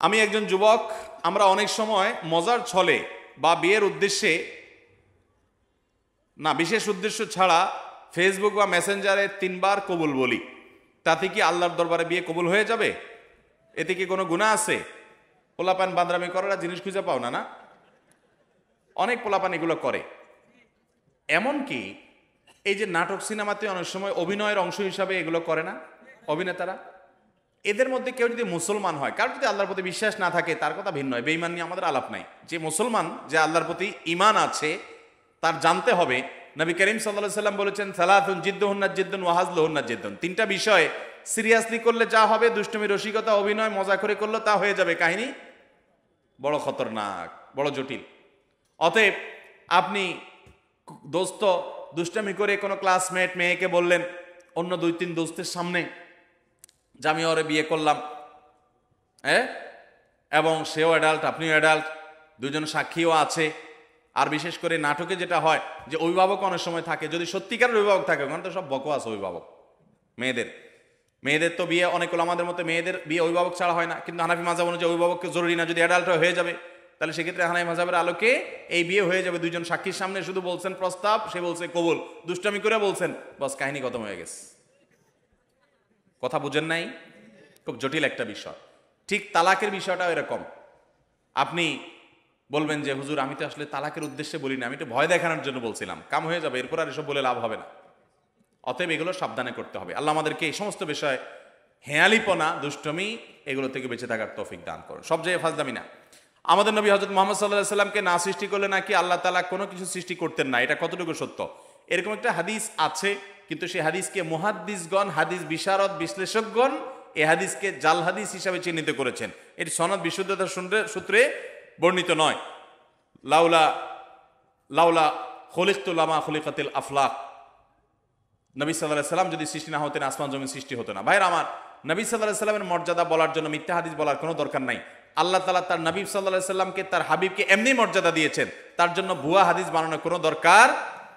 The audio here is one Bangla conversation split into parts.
আমি একজন যুবক, আমরা অনেক সময় মজার ছলে বা বিয়ের উদ্দেশ্যে না, বিশেষ উদ্দেশ্য ছাড়া ফেসবুক বা মেসেঞ্জারে 3বার কবুল বলি। তাতে কি আল্লাহর দরবারে বিয়ে কবুল হয়ে যাবে? এতে কি কোনো গুনাহ আছে? পোলাপান বান্দরামি করার জিনিস খুঁজে পাও না? না, অনেক পোলাপান এগুলো করে। এমনকি এই যে নাটক সিনেমাতে অনেক সময় অভিনয়ের অংশ হিসাবে এগুলো করে না অভিনেতারা? এদের মধ্যে কেউ যদি মুসলমান হয়, কার যদি আল্লাহর প্রতি বিশ্বাস না থাকে তার কথা ভিন্ন হয়, বেঈমান নিয়ে আমাদের আলাপ নাই। যে মুসলমান, যে আল্লাহর প্রতি ঈমান আছে, তার জানতে হবে নবী করিম সাল্লাল্লাহু আলাইহি ওয়াসাল্লাম বলেছেন, সালাতুন জিদ্দুহুন্না জিদ্দুন ওয়া হাজলুহুন্না জিদ্দুন। 3টা বিষয় সিরিয়াসলি করলে যা হবে, দুষ্টুমি, রসিকতা, অভিনয়, মজা করে করলে তা হয়ে যাবে কাহিনী বড় খতরনাক, বড় জটিল। অতএব আপনি দোস্ত দুষ্টামি করে কোনো ক্লাসমেট মেয়েকে বললেন অন্য 2-3 দোস্তের সামনে যে আমি ওরে বিয়ে করলাম, এবং সেও অ্যাডাল্ট, আপনিও অ্যাডাল্ট, দুজন সাক্ষীও আছে। আর বিশেষ করে নাটকে যেটা হয় যে অভিভাবক অনেক সময় থাকে, যদি সত্যিকারের অভিভাবক থাকে, ওখানে তো সব বকওয়াস অভিভাবক। মেয়েদের তো বিয়ে অনেক আমাদের মতো মেয়েদের বিয়ে অভিভাবক ছাড়া হয় না, কিন্তু হানাফি মাযহাব অনুযায়ী অভিভাবককে জরুরি না, যদি অ্যাডাল্ট হয়ে যাবে তাহলে সেক্ষেত্রে হানাফি মাযহাবের আলোকে এই বিয়ে হয়ে যাবে। 2জন সাক্ষীর সামনে শুধু বলছেন প্রস্তাব, সে বলছে কবুল, দুষ্টামি করে বলছেন, বাস কাহিনী খতম হয়ে গেছে। কথা বুঝেন নাই? খুব জটিল একটা বিষয়। ঠিক তালাকের বিষয়টাও এরকম। আপনি বলবেন যে হুজুর আমি তো আসলে তালাকের উদ্দেশ্যে বলি না, আমি তো ভয় দেখানোর জন্য বলছিলাম, কাম হয়ে যাবে, এরপর আর এসব বলে লাভ হবে না। অতএব এগুলো সাবধানে করতে হবে। আল্লাহ আমাদেরকে এই সমস্ত বিষয়, হেয়ালিপনা, দুষ্টমি, এগুলো থেকে বেঁচে থাকার তৌফিক দান করুন। সব জায়গায় ফাজলামি না। আমাদের নবী হযরত মুহাম্মদ সাল্লাল্লাহু আলাইহি সাল্লামকে না সৃষ্টি করলে নাকি আল্লাহ তাআলা কোনো কিছু সৃষ্টি করতেন না, এটা কতটুকু সত্য? এরকম একটা হাদিস আছে, কিন্তু সেই হাদিসকে মুহাদ্দিসগণ, হাদিস বিশারদ, বিশ্লেষকগণ এই হাদিসকে জাল হাদিস হিসাবে চিহ্নিত করেছেন। এটি সনদ বিশুদ্ধতার সূত্রে বর্ণিত নয়। লাউলা খলিকতু লামা খলিকাতিল আফলাক। নবী সাল্লাল্লাহু আলাইহি সাল্লাম যদি সৃষ্টি না হতেন, আসমান জমিন সৃষ্টি হতো না। ভাইরা আমার, নবী সাল্লাল্লাহু আলাইহি সাল্লামের মর্যাদা বলার জন্য মিথ্যা হাদিস বলার কোনো দরকার নাই। আল্লাহ তাআলা তার নবী সাল্লাল্লাহু আলাইহি সাল্লামকে, তার হাবিবকে এমনি মর্যাদা দিয়েছেন, তার জন্য ভুয়া হাদিস বানানোর কোনো দরকার।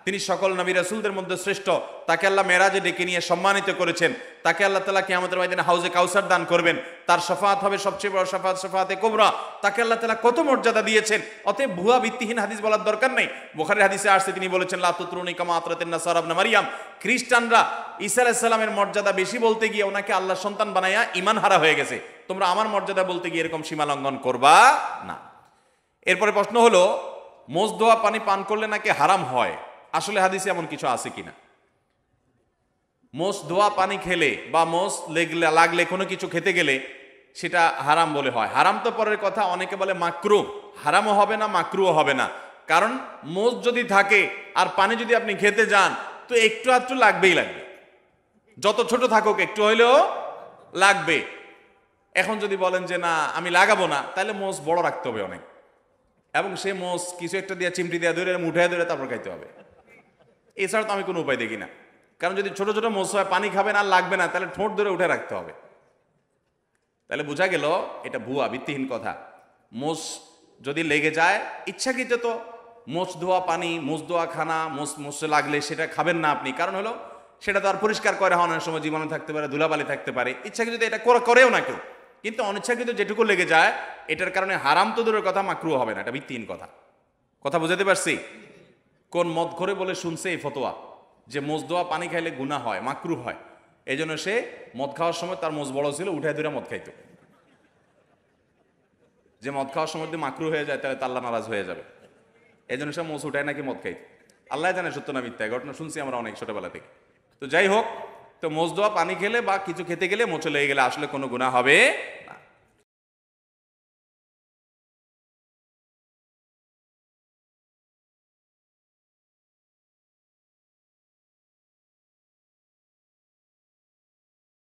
তিনি সকল নবী রাসূলদের মধ্যে শ্রেষ্ঠ, তাকে আল্লাহ মেরাজে ডেকে নিয়ে সম্মানিত করেছেন, তাকে আল্লাহ তাআলা কিয়ামতের ময়দানে হাউজে কাউসার দান করবেন, তার শাফাআত হবে সবচেয়ে বড় শাফাআত, শাফাআতে কুবরা। তাকে আল্লাহ তাআলা কত মর্যাদা দিয়েছেন। অতএব ভুয়া ভিত্তিহীন হাদিস বলার দরকার নেই। বুখারীর হাদিসে আসছে, তিনি বলেছেন লা তুতরুনি কামা আতরাতিন নাসারা ইবনে মারইয়াম। খ্রিস্টানরা ঈসা আলাইহিস সালামের মর্যাদা বেশি বলতে গিয়ে ওনাকে আল্লাহর সন্তান বানায়া ঈমান হারা হয়ে গেছে। তোমরা আমার মর্যাদা বলতে গিয়ে এরকম সীমা লঙ্ঘন করবা না। এরপরে প্রশ্ন হলো, মোজ ধোয়া পানি পান করলে নাকি হারাম হয়, আসলে হাদিসে এমন কিছু আছে কিনা? মোষ ধোয়া পানি খেলে বা মোষ লাগলে কোনো কিছু খেতে গেলে সেটা হারাম বলে হয়। হারাম তো পরের কথা, অনেকে বলে মাকরুহ। হারামও হবে না, মাকরুহও হবে না। কারণ মোষ যদি থাকে আর পানি যদি আপনি খেতে যান, তো একটু আধটু লাগবেই লাগবে, যত ছোট থাকুক একটু হইলেও লাগবে। এখন যদি বলেন যে না আমি লাগাবো না, তাহলে মোষ বড় রাখতে হবে অনেক, এবং সে মোষ কিছু একটা দিয়ে চিমটি দিয়ে ধরে মুঠে ধরে তারপর খাইতে হবে। এছাড়া তো আমি কোনো উপায় দেখি না। কারণ যদি ছোট ছোট মোষ হয়, পানি খাবে না, লাগবে না, তাহলে ঠোঁট ধরে উঠে রাখতে হবে। তাহলে বোঝা গেল এটা ভুয়া, ভিত্তিহীন কথা। মোষ যদি লেগে যায়, ইচ্ছাকৃত তো মোষ ধোয়া পানি, মোষ ধোয়া খানা, মোষে লাগলে সেটা খাবেন না আপনি। কারণ হলো সেটা তো আর পরিষ্কার করে হওয়ার সময় জীবাণু থাকতে পারে, ধুলাবালি থাকতে পারে। ইচ্ছাকৃত এটা করেও না কেউ, কিন্তু অনিচ্ছাকৃত যেটুকু লেগে যায়, এটার কারণে হারাম তো দূরের কথা, মাকরুহ হবে না। এটা ভিত্তিহীন কথা। কথা বুঝাতে পারছি? কোন মদ করে বলে শুনছে এই ফতোয়া যে মোজ ধোয়া পানি খাইলে গুনাহ হয়, মাকরুহ হয়। এই জন্য সে মদ খাওয়ার সময়, তার মোজ বড় ছিল, উঠায় ধরে মদ খাইতো। যে মদ খাওয়ার সময় যদি মাকরুহ হয়ে যায়, তাহলে আল্লাহ নারাজ হয়ে যাবে। এই জন্য সে মোজ উঠায় নাকি মদ খাইতো। আল্লাহ জানে সত্য না মিথ্যা, ঘটনা শুনছি আমরা অনেক ছোটবেলা থেকে। তো যাই হোক, তো মোজ ধোয়া পানি খেলে বা কিছু খেতে গেলে, মোচে লেগে গেলে আসলে কোনো গুনাহ হবে